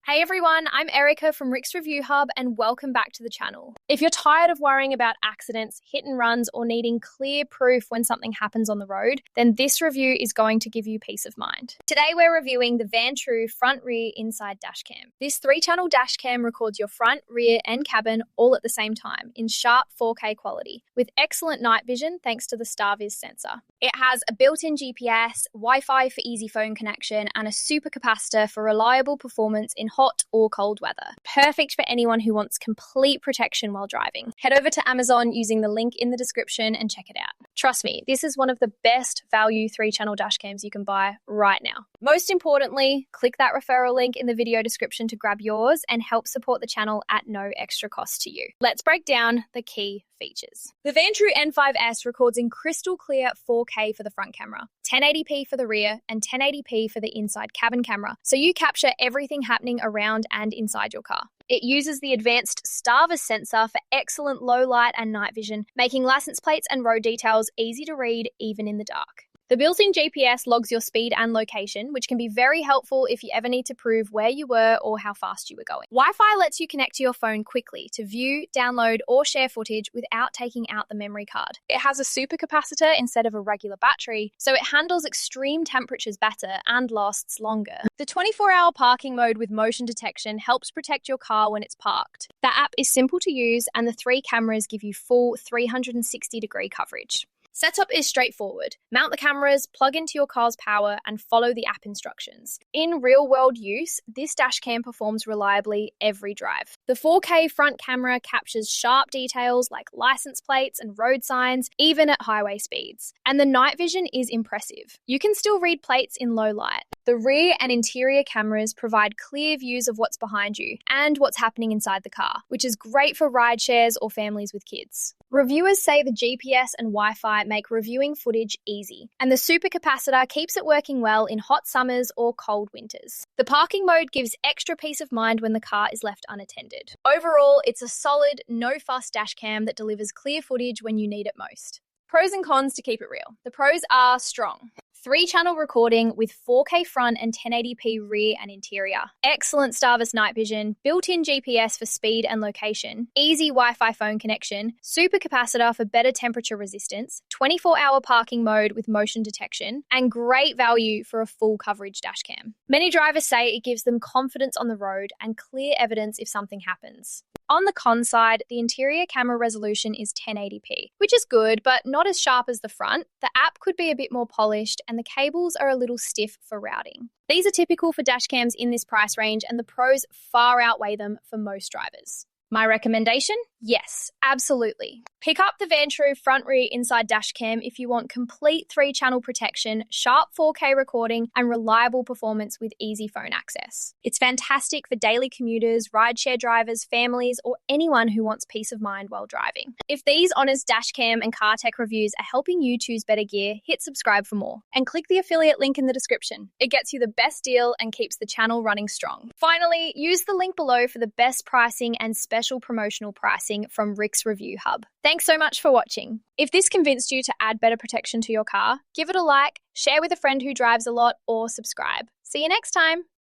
Hey everyone, I'm Erica from Rick's Review Hub and welcome back to the channel. If you're tired of worrying about accidents, hit and runs, or needing clear proof when something happens on the road, then this review is going to give you peace of mind. Today we're reviewing the Vantrue front rear inside dashcam. This 3-channel dashcam records your front, rear and cabin all at the same time in sharp 4K quality with excellent night vision thanks to the STARVIS sensor. It has a built-in GPS, Wi-Fi for easy phone connection and a supercapacitor for reliable performance in hot or cold weather. Perfect for anyone who wants complete protection while driving. Head over to Amazon using the link in the description and check it out. Trust me, this is one of the best value 3-channel dashcams you can buy right now. Most importantly, click that referral link in the video description to grab yours and help support the channel at no extra cost to you. Let's break down the key features. The Vantrue N5S records in crystal clear 4K for the front camera, 1080p for the rear, and 1080p for the inside cabin camera, so you capture everything happening around and inside your car. It uses the advanced STARVIS sensor for excellent low light and night vision, making license plates and road details easy to read even in the dark. The built-in GPS logs your speed and location, which can be very helpful if you ever need to prove where you were or how fast you were going. Wi-Fi lets you connect to your phone quickly to view, download, or share footage without taking out the memory card. It has a supercapacitor instead of a regular battery, so it handles extreme temperatures better and lasts longer. The 24-hour parking mode with motion detection helps protect your car when it's parked. The app is simple to use, and the 3 cameras give you full 360-degree coverage. Setup is straightforward. Mount the cameras, plug into your car's power, and follow the app instructions. In real-world use, this dashcam performs reliably every drive. The 4K front camera captures sharp details like license plates and road signs, even at highway speeds. And the night vision is impressive. You can still read plates in low light. The rear and interior cameras provide clear views of what's behind you and what's happening inside the car, which is great for ride shares or families with kids. Reviewers say the GPS and Wi-Fi make reviewing footage easy, and the supercapacitor keeps it working well in hot summers or cold winters. The parking mode gives extra peace of mind when the car is left unattended. Overall, it's a solid, no-fuss dashcam that delivers clear footage when you need it most. Pros and cons to keep it real. The pros are strong. 3-channel recording with 4K front and 1080p rear and interior. Excellent STARVIS night vision, built-in GPS for speed and location, easy Wi-Fi phone connection, supercapacitor for better temperature resistance, 24-hour parking mode with motion detection, and great value for a full coverage dashcam. Many drivers say it gives them confidence on the road and clear evidence if something happens. On the con side, the interior camera resolution is 1080p, which is good, but not as sharp as the front. The app could be a bit more polished, and the cables are a little stiff for routing. These are typical for dashcams in this price range, and the pros far outweigh them for most drivers. My recommendation? Yes, absolutely. Pick up the Vantrue front rear inside dashcam if you want complete 3-channel protection, sharp 4K recording, and reliable performance with easy phone access. It's fantastic for daily commuters, rideshare drivers, families, or anyone who wants peace of mind while driving. If these honest dashcam and car tech reviews are helping you choose better gear, hit subscribe for more. And click the affiliate link in the description. It gets you the best deal and keeps the channel running strong. Finally, use the link below for the best pricing and special promotional pricing from Rick's Review Hub. Thanks so much for watching. If this convinced you to add better protection to your car, give it a like, share with a friend who drives a lot, or subscribe. See you next time.